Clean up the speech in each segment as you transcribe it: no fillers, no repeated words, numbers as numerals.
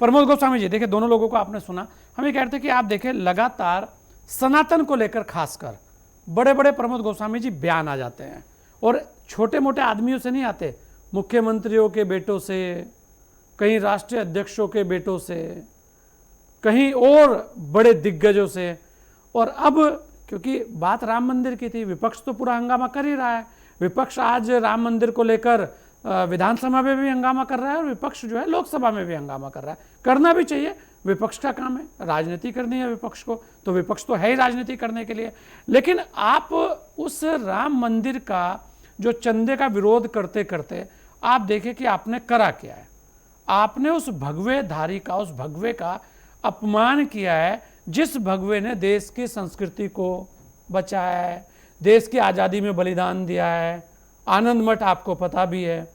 प्रमोद गोस्वामी जी, देखिए दोनों लोगों को आपने सुना, हम ये कहते हैं कि आप देखें लगातार सनातन को लेकर खासकर बड़े बड़े प्रमोद गोस्वामी जी बयान आ जाते हैं, और छोटे मोटे आदमियों से नहीं आते, मुख्यमंत्रियों के बेटों से, कहीं राष्ट्रीय अध्यक्षों के बेटों से, कहीं और बड़े दिग्गजों से। और अब क्योंकि बात राम मंदिर की थी, विपक्ष तो पूरा हंगामा कर ही रहा है। विपक्ष आज राम मंदिर को लेकर विधानसभा में भी हंगामा कर रहा है, और विपक्ष जो है लोकसभा में भी हंगामा कर रहा है। करना भी चाहिए, विपक्ष का काम है, राजनीति करनी है विपक्ष को, तो विपक्ष तो है ही राजनीति करने के लिए। लेकिन आप उस राम मंदिर का जो चंदे का विरोध करते करते आप देखें कि आपने करा क्या है। आपने उस भगवे धारी का, उस भगवे का अपमान किया है, जिस भगवे ने देश की संस्कृति को बचाया है, देश की आज़ादी में बलिदान दिया है। आनंद मठ आपको पता भी है,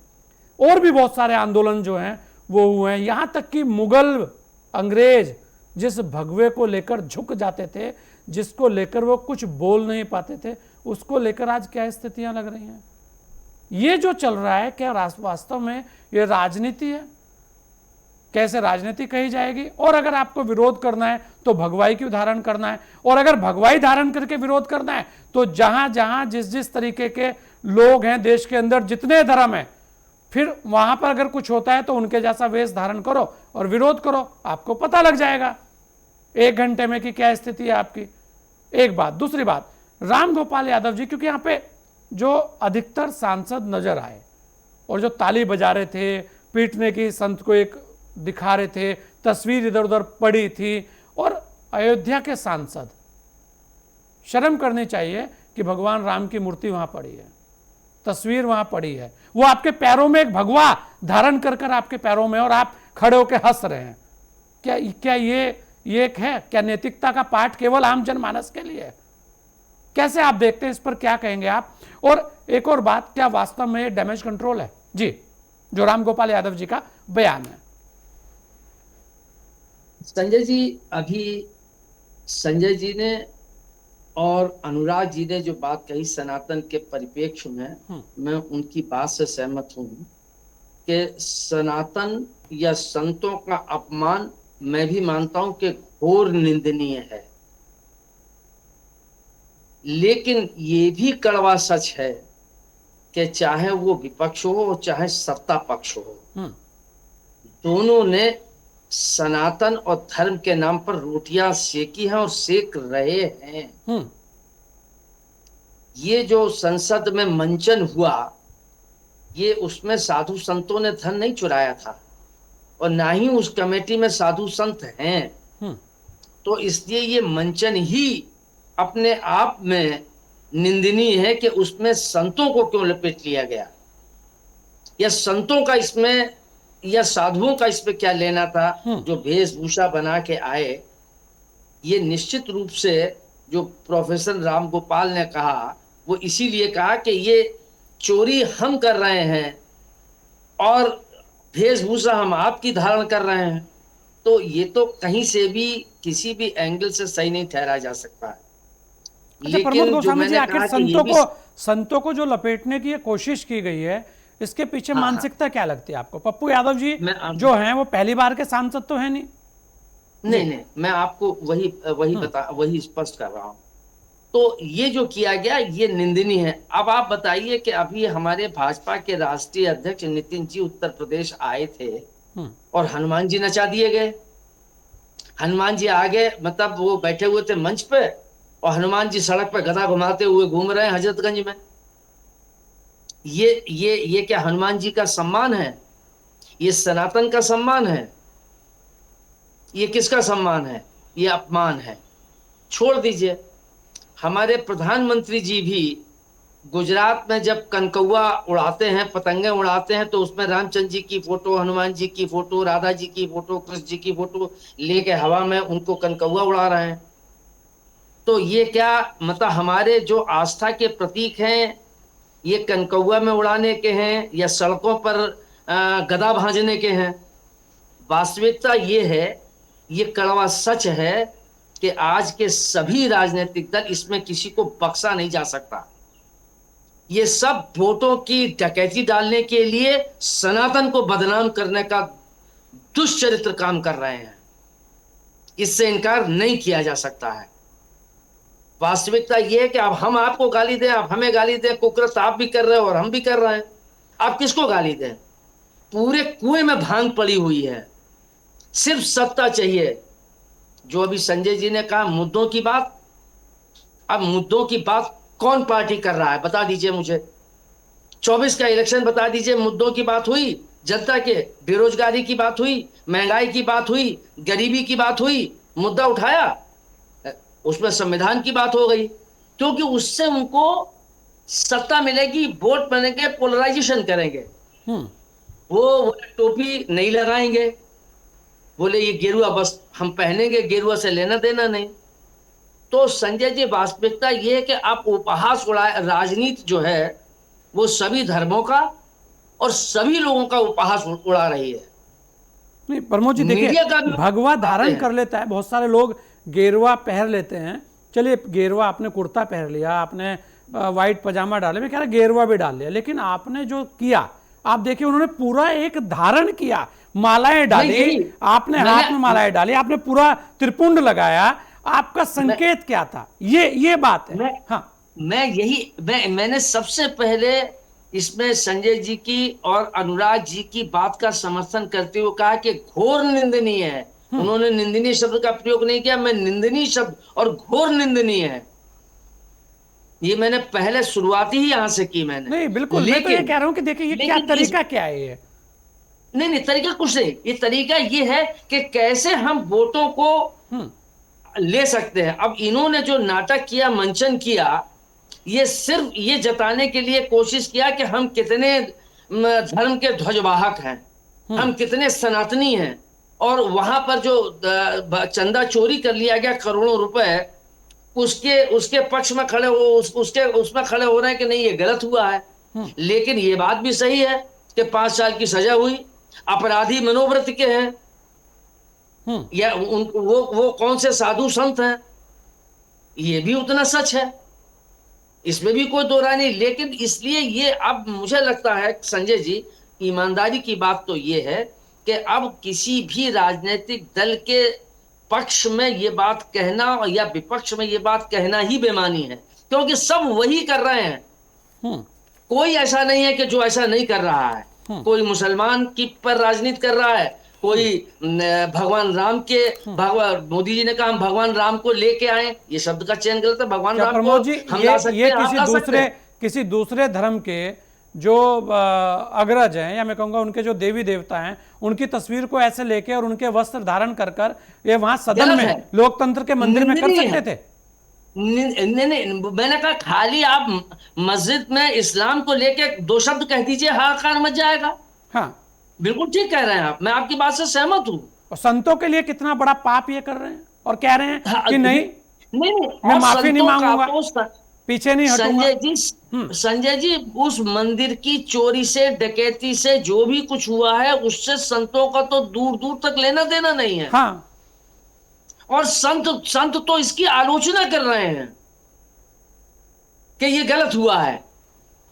और भी बहुत सारे आंदोलन जो हैं वो हुए हैं। यहाँ तक कि मुगल, अंग्रेज जिस भगवे को लेकर झुक जाते थे, जिसको लेकर वो कुछ बोल नहीं पाते थे, उसको लेकर आज क्या स्थितियां लग रही हैं। ये जो चल रहा है, क्या वास्तव में ये राजनीति है? कैसे राजनीति कही जाएगी? और अगर आपको विरोध करना है तो भगवाई क्यों धारण करना है? और अगर भगवाई धारण करके विरोध करना है तो जहां जहां जिस जिस तरीके के लोग हैं देश के अंदर, जितने धर्म हैं, फिर वहां पर अगर कुछ होता है तो उनके जैसा वेश धारण करो और विरोध करो, आपको पता लग जाएगा 1 घंटे में कि क्या स्थिति है आपकी। एक बात। दूसरी बात, राम गोपाल यादव जी, क्योंकि यहाँ पे जो अधिकतर सांसद नजर आए और जो ताली बजा रहे थे, पीटने की संत को एक दिखा रहे थे, तस्वीर इधर उधर पड़ी थी, और अयोध्या के सांसद, शर्म करनी चाहिए कि भगवान राम की मूर्ति वहां पड़ी है, तस्वीर वहां पड़ी है, वो आपके पैरों में एक भगवा धारण कर कर आपके पैरों में, और आप खड़े होकर हंस रहे हैं। क्या ये एक है? क्या नैतिकता का पाठ केवल आम जनमानस के लिए? कैसे आप देखते हैं इस पर, क्या कहेंगे आप? और एक और बात, क्या वास्तव में डैमेज कंट्रोल है जी, जो राम गोपाल यादव जी का बयान है? संजय जी, अभी संजय जी ने और अनुराग जी ने जो बात कही सनातन के परिप्रेक्ष्य में, मैं उनकी बात से सहमत हूं कि सनातन या संतों का अपमान मैं भी मानता हूं कि घोर निंदनीय है। लेकिन ये भी कड़वा सच है कि चाहे वो विपक्ष हो और चाहे सत्ता पक्ष हो, दोनों ने सनातन और धर्म के नाम पर रोटियां सेकी हैं और सेक रहे हैं। ये जो संसद में मंचन हुआ, ये उसमें साधु संतों ने धन नहीं चुराया था, और ना ही उस कमेटी में साधु संत हैं। तो इसलिए ये मंचन ही अपने आप में निंदनीय है कि उसमें संतों को क्यों लपेट लिया गया, या संतों का इसमें या साधुओं का इसमें क्या लेना था। जो वेशभूषा बना के आए, ये निश्चित रूप से जो प्रोफेसर राम गोपाल ने कहा, वो इसीलिए कहा कि ये चोरी हम कर रहे हैं और वेशभूषा हम आपकी धारण कर रहे हैं। तो ये तो कहीं से भी किसी भी एंगल से सही नहीं ठहराया जा सकता है। अच्छा प्रमोद लेकिन जो गोस्वामी जी, मैंने आखिर कहा कि ये भी संतों को जो लपेटने की कोशिश की गई है, इसके पीछे हाँ, मानसिकता क्या लगती है आपको? पप्पू यादव जी मैं जो हैं वो पहली बार के सांसद तो है नहीं। नहीं, मैं आपको वही स्पष्ट कर रहा हूं। तो ये जो किया गया ये निंदनीय है। अब आप बताइए कि अभी हमारे भाजपा के राष्ट्रीय अध्यक्ष नितिन जी उत्तर प्रदेश आए थे और हनुमान जी नचा दिए गए। हनुमान जी आगे, मतलब वो बैठे हुए थे मंच पे और हनुमान जी सड़क पे गधा घुमाते हुए घूम रहे हैं हजरतगंज में। ये क्या हनुमान जी का सम्मान है? ये सनातन का सम्मान है? ये किसका सम्मान है? ये अपमान है। छोड़ दीजिए। हमारे प्रधानमंत्री जी भी गुजरात में जब कनकौआ उड़ाते हैं, पतंगे उड़ाते हैं, तो उसमें रामचंद्र जी की फोटो, हनुमान जी की फोटो, राधा जी की फोटो, कृष्ण जी की फोटो लेके हवा में उनको कनकौआ उड़ा रहे हैं। तो ये क्या मतलब हमारे जो आस्था के प्रतीक हैं, ये कनकौआ में उड़ाने के हैं या सड़कों पर गदा भांजने के हैं? वास्तविकता ये है, ये कड़वा सच है कि आज के सभी राजनीतिक दल, इसमें किसी को बख्शा नहीं जा सकता। ये सब वोटों की डकैती डालने के लिए, सनातन को बदनाम करने का दुष्चरित्र काम कर रहे हैं, इससे इनकार नहीं किया जा सकता है। वास्तविकता यह है कि अब हम आपको गाली दें, आप हमें गाली दें, कुकृत आप भी कर रहे हो और हम भी कर रहे हैं, आप किसको गाली दें? पूरे कुएं में भांग पड़ी हुई है, सिर्फ सत्ता चाहिए। जो अभी संजय जी ने कहा मुद्दों की बात, अब मुद्दों की बात कौन पार्टी कर रहा है बता दीजिए मुझे। 24 का इलेक्शन बता दीजिए, मुद्दों की बात हुई? जनता के बेरोजगारी की बात हुई, महंगाई की बात हुई, गरीबी की बात हुई? मुद्दा उठाया? उसमें संविधान की बात हो गई, क्योंकि उससे उनको सत्ता मिलेगी, वोट बनेंगे, पोलराइजेशन करेंगे। हम्म। वो बोले टोपी नहीं लगाएंगे, बोले ये गेरुआ बस हम पहनेंगे, गेरुआ से लेना देना नहीं। तो संजय जी, वास्तविकता ये है कि आप उपहास उड़ा, राजनीति जो है वो सभी धर्मों का और सभी लोगों का उपहास उड़ा रही है। नहीं प्रमोद जी मीडिया का देखिए, भी भगवा धारण हैं। कर लेता है, बहुत सारे लोग गेरुआ पहन लेते हैं। चलिए गेरुआ, आपने कुर्ता पहन लिया, आपने वाइट पजामा डाले, मैं कह रहा गेरुआ भी डाल लिया, लेकिन आपने जो किया, आप देखिए उन्होंने पूरा एक धारण किया, मालाएं डाली, यही आपने हाथ में मालाएं डाली, आपने पूरा त्रिपुंड लगाया, आपका संकेत क्या था? ये बात है। हाँ मैंने सबसे पहले इसमें संजय जी की और अनुराग जी की बात का समर्थन करते हुए कहा कि घोर निंदनीय है। उन्होंने निंदनीय शब्द का प्रयोग नहीं किया, मैं निंदनीय शब्द और घोर निंदनीय है, ये मैंने पहले शुरुआती ही यहां से की मैंने। नहीं बिल्कुल, मैं तो ये कह रहा हूं कि देखिए ये क्या लेकिन तरीका क्या है ये? नहीं नहीं, तरीका कुछ नहीं, ये तरीका ये है कि कैसे हम वोटों को ले सकते हैं। अब इन्होंने जो नाटक किया, मंचन किया, ये सिर्फ ये जताने के लिए कोशिश किया कि हम कितने धर्म के ध्वजवाहक हैं, हम कितने सनातनी हैं। और वहां पर जो चंदा चोरी कर लिया गया करोड़ों रुपए, उसके उसके पक्ष में खड़े हो, उसके उसमें खड़े हो रहे हैं कि नहीं ये गलत हुआ है। लेकिन ये बात भी सही है कि 5 साल की सजा हुई, अपराधी मनोवृत्ति के हैं, या वो कौन से साधु संत हैं, ये भी उतना सच है, इसमें भी कोई दो राय नहीं। लेकिन इसलिए ये अब मुझे लगता है संजय जी, ईमानदारी की बात तो ये है कि अब किसी भी राजनीतिक दल के पक्ष में ये बात कहना या विपक्ष में ये बात कहना ही बेमानी है, क्योंकि सब वही कर रहे हैं। कोई ऐसा नहीं है कि जो ऐसा नहीं कर रहा है। कोई मुसलमान की पर राजनीति कर रहा है, कोई भगवान राम के, भगवान मोदी जी ने कहा हम भगवान राम को लेके आए, ये शब्द का चयन गलत है। भगवान राम को जी हम ला सकते ये हैं, किसी दूसरे धर्म के जो अग्रज हैं, या मैं कहूंगा उनके जो देवी देवता हैं, उनकी तस्वीर को ऐसे लेके और उनके वस्त्र धारण कर कर ये वहां सदन में लोकतंत्र के मंदिर में कर सकते थे। नहीं, मैंने कहा खाली आप मस्जिद में इस्लाम को लेके 2 शब्द कह दीजिए, हाहाकार मच जाएगा। हाँ बिल्कुल ठीक कह रहे हैं आप, मैं आपकी बात से सहमत हूं। और संतों के लिए कितना बड़ा पाप ये कर रहे हैं, और कह रहे हैं कि नहीं नहीं, मैं माफी नहीं मांगूंगा, पीछे नहीं हटूंगा। संजय जी, उस मंदिर की चोरी से, डकैती से जो भी कुछ हुआ है, उससे संतों का तो दूर दूर तक लेना देना नहीं है। हाँ, और संत तो इसकी आलोचना कर रहे हैं कि ये गलत हुआ है।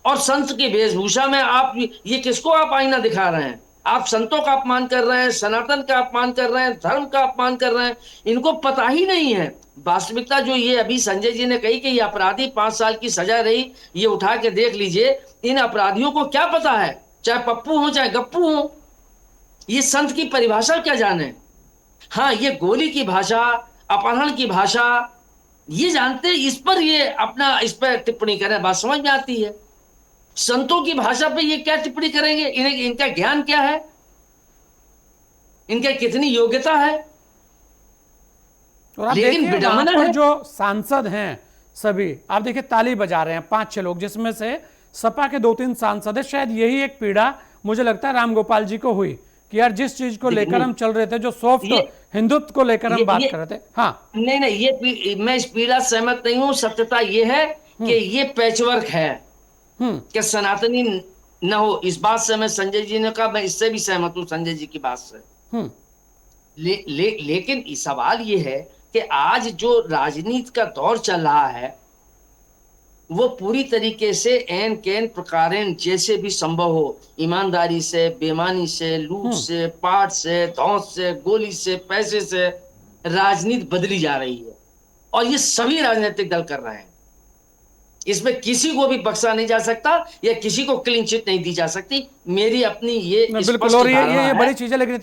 और संत की वेशभूषा में आप ये किसको आप आईना दिखा रहे हैं? आप संतों का अपमान कर रहे हैं, सनातन का अपमान कर रहे हैं, धर्म का अपमान कर रहे हैं। इनको पता ही नहीं है वास्तविकता। जो ये अभी संजय जी ने कही कि ये अपराधी 5 साल की सजा रही, ये उठा के देख लीजिए, इन अपराधियों को क्या पता है, चाहे पप्पू हो चाहे गप्पू हो, ये संत की परिभाषा क्या जाने। हाँ, ये गोली की भाषा, अपहरण की भाषा ये जानते, इस पर ये अपना इस पर टिप्पणी करें, बात समझ में आती है। संतों की भाषा पे ये क्या टिप्पणी करेंगे? इन्हें, इनका ज्ञान क्या है, इनका कितनी योग्यता है? और आप लेकिन देखिए वहां विडंबना पर है, जो सांसद हैं सभी, आप देखिए ताली बजा रहे हैं 5-6 लोग, जिसमें से सपा के 2-3 सांसद है। शायद यही एक पीड़ा मुझे लगता है रामगोपाल जी को हुई कि यार जिस चीज को लेकर हम चल रहे थे, जो सॉफ्ट हिंदुत्व को लेकर हम बात कर रहे थे। हाँ नहीं, ये मैं इस पीड़ा सहमत नहीं हूं। सत्यता ये है कि ये पैचवर्क है कि सनातनी न हो। इस बात से मैं, संजय जी ने कहा, मैं इससे भी सहमत हूं संजय जी की बात से। लेकिन सवाल ये है कि आज जो राजनीति का दौर चल रहा है, वो पूरी तरीके से एन कैन प्रकारेण जैसे भी संभव हो, ईमानदारी से, बेईमानी से, लूट से, पाट से, धौंस से, गोली से, पैसे से राजनीति बदली जा रही है और ये सभी राजनीतिक दल कर रहे हैं। इसमें किसी को भी बख्शा नहीं जा सकता या किसी को क्लीन चिट नहीं दी जा सकती। मेरी अपनी ये बिल्कुल, स्पष्ट और धारणा ये है। बड़ी चीज़ है, लेकिन